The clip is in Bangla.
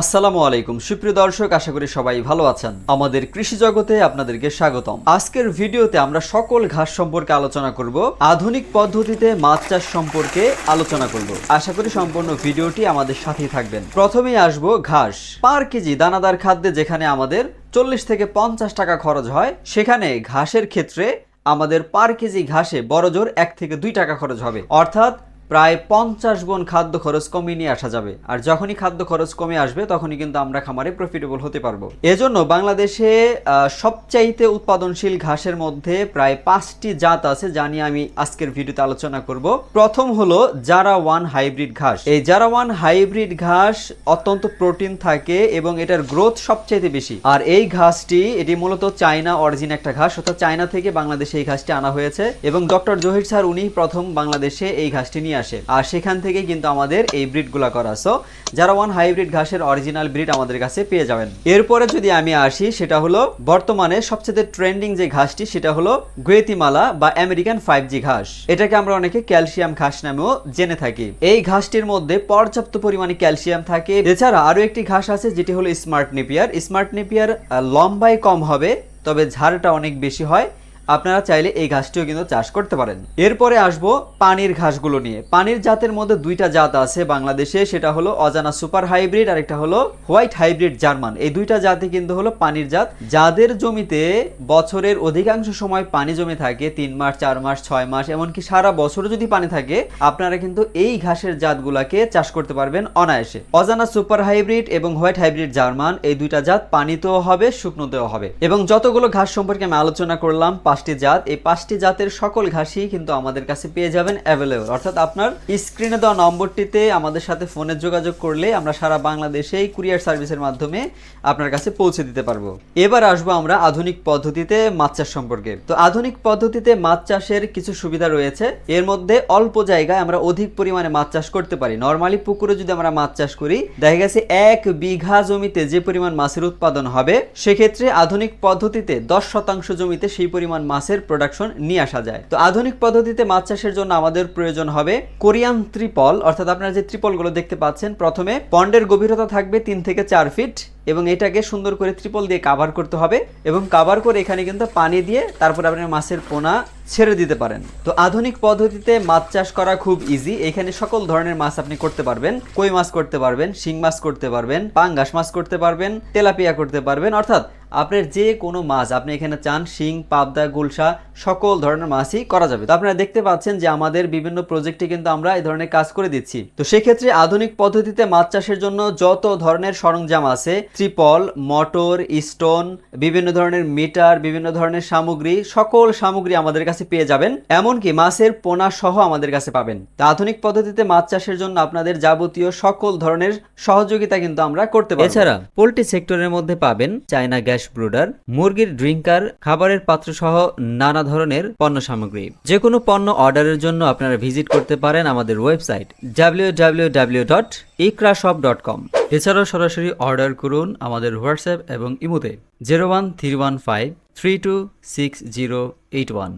আসসালামু আলাইকুম সুপ্রিয় দর্শক, আশা করি সবাই ভালো আছেন। আমাদের কৃষি জগতে আপনাদেরকে স্বাগতম। আজকের ভিডিওতে আমরা সকল ঘাস সম্পর্কে আলোচনা করব, আধুনিক পদ্ধতিতে মাছ চাষ সম্পর্কে আলোচনা করব। আশা করি সম্পূর্ণ ভিডিওটি আমাদের সাথেই থাকবেন। প্রথমেই আসবো ঘাস। পার কেজি দানাদার খাদ্যে যেখানে আমাদের 40 থেকে 50 টাকা খরচ হয়, সেখানে ঘাসের ক্ষেত্রে আমাদের পার কেজি ঘাসে বড়জোর 1 থেকে 2 টাকা খরচ হবে, অর্থাৎ প্রায় 50 গুণ খাদ্য খরচ কমিয়ে নিয়ে আসা যাবে। আর যখনই খাদ্য খরচ কমে আসবে তখনই কিন্তু আমরা খামারে প্রফিটেবল হতে পারবো। এজন্য বাংলাদেশে সবচাইতে উৎপাদনশীল ঘাসের মধ্যে প্রায় 5টি জাত আছে, যা নিয়ে আমি আজকের ভিডিওতে আলোচনা করব। প্রথম হলো জারা ওয়ান হাইব্রিড ঘাস। এই জারা ওয়ান হাইব্রিড ঘাস অত্যন্ত প্রোটিন থাকে এবং এটার গ্রোথ সবচাইতে বেশি। আর এই ঘাসটি এটি মূলত চায়না অরিজিন একটা ঘাস, অর্থাৎ চায়না থেকে বাংলাদেশে এই ঘাসটি আনা হয়েছে এবং ডক্টর জহির স্যার উনি প্রথম বাংলাদেশে এই ঘাসটি নিয়ে আসে। আর সেখান থেকে কিন্তু আমাদের এই ব্রিড গুলা করা। সো জারা ওয়ান হাইব্রিড ঘাসের অরিজিনাল ব্রিড আমাদের কাছে পেয়ে যাবেন। এরপরে যদি আমি আসি, সেটা হলো বর্তমানে সবচেয়ে ট্রেন্ডিং যে ঘাসটি, সেটা হলো গুয়েতিমালা বা আমেরিকান 5G ঘাস। এটাকে আমরা অনেকে ক্যালসিয়াম ঘাস নামেও জেনে থাকি। এই ঘাসটির মধ্যে পর্যাপ্ত পরিমাণে ক্যালসিয়াম থাকে। এছাড়া আরো একটি ঘাস আছে যেটি হলো স্মার্ট নেপিয়ার। স্মার্ট নেপিয়ার লম্বায় কম হবে, তবে ঝাড়টা অনেক বেশি হয়। আপনারা চাইলে এই ঘাসটিও কিন্তু চাষ করতে পারেন। এরপরে আসবো পানির ঘাসগুলো নিয়ে। পানির জাতের মধ্যে 2টা জাত আছে বাংলাদেশে, সেটা হলো অজানা সুপার হাইব্রিড আর একটা হলো হোয়াইট হাইব্রিড জার্মান। এই 2টা জাতই কিন্তু হলো পানির জাত। যাদের জমিতে বছরের অধিকাংশ সময় পানি জমে থাকে, 3 মাস 4 মাস 6 মাস এমনকি সারা বছর যদি পানি থাকে, আপনারা কিন্তু এই ঘাসের জাতগুলাকে চাষ করতে পারবেন অনায়াসে। অজানা সুপার হাইব্রিড এবং হোয়াইট হাইব্রিড জার্মান, এই 2টা জাত পানিতেও হবে, শুকনোতেও হবে। এবং যতগুলো ঘাস সম্পর্কে আমি আলোচনা করলাম, 5টি জাত, এই 5টি জাতের সকল ঘাসই কিন্তু আমাদের কাছে পেয়ে যাবেন অ্যাভেলেবল। অর্থাৎ আপনার স্ক্রিনে দেওয়া নম্বরটিতে আমাদের সাথে ফোনে যোগাযোগ করলে আমরা সারা বাংলাদেশেই কুরিয়ার সার্ভিসের মাধ্যমে আপনার কাছে পৌঁছে দিতে পারবো। এবার আসবো আমরা আধুনিক পদ্ধতিতে মাছ চাষ সম্পর্কে। তো আধুনিক পদ্ধতিতে মাছ চাষের কিছু সুবিধা রয়েছে। এর মধ্যে অল্প জায়গায় আমরা অধিক পরিমাণে মাছ চাষ করতে পারি। নরমালি পুকুরে যদি আমরা মাছ চাষ করি, দেখা গেছে 1 বিঘা জমিতে যে পরিমাণ মাছের উৎপাদন হবে, সেক্ষেত্রে আধুনিক পদ্ধতিতে 10% জমিতে সেই পরিমাণ মাছের প্রোডাকশন নিয়ে আসা যায়। তো আধুনিক পদ্ধতিতে মাছ চাষের জন্য আমাদের প্রয়োজন হবে কোরিয়ান ত্রিপল, অর্থাৎ আপনারা যে ত্রিপলগুলো দেখতে পাচ্ছেন, প্রথমে পন্ডের গভীরতা থাকবে 3 থেকে 4 ফিট এবং এটাকে সুন্দর করে ত্রিপল দিয়ে কাভার করতে হবে এবং কাভার করে এখানে কিন্তু পানি দিয়ে তারপর আপনি মাছের পোনা ছেড়ে দিতে পারেন। তো আধুনিক পদ্ধতিতে মাছ চাষ করা খুব ইজি। এখানে সকল ধরনের মাছ আপনি করতে পারবেন। কই মাছ করতে পারবেন, শিং মাছ করতে পারবেন, পাঙ্গাস মাছ করতে পারবেন, তেলাপিয়া করতে পারবেন, অর্থাৎ আপনার যে কোনো মাছ আপনি এখানে চান, শিং, পাবদা, গুলশা সকল ধরনের মাছই করা যাবে। তো আপনারা দেখতে পাচ্ছেন যে আমাদের বিভিন্ন প্রজেক্টে কিন্তু আমরা এই ধরনের কাজ করে দিচ্ছি। তো সেক্ষেত্রে আধুনিক পদ্ধতিতে মাছ চাষের জন্য যত ধরনের সরঞ্জাম আছে, ত্রিপল, মোটর, স্টোন, বিভিন্ন ধরনের মিটার, বিভিন্ন ধরনের সামগ্রী, সকল সামগ্রী আমাদের কাছে পেয়ে যাবেন। এমনকি মাছের পোনা সহ আমাদের কাছে পাবেন। তো আধুনিক পদ্ধতিতে মাছ চাষের জন্য আপনাদের যাবতীয় সকল ধরনের সহযোগিতা কিন্তু আমরা করতে পারবো। এছাড়া পোল্ট্রি সেক্টরের মধ্যে পাবেন চায়না গ্যাস ব্রুডার, মুরগির ড্রিঙ্কার, খাবারের পাত্র সহ নানা ধরনের পণ্য সামগ্রী। যে কোনো পণ্য অর্ডারের জন্য আপনারা ভিজিট করতে পারেন আমাদের ওয়েবসাইট www.ikrashop.com। এছাড়াও সরাসরি অর্ডার করুন আমাদের হোয়াটসঅ্যাপ এবং ইমোতে 01315326081।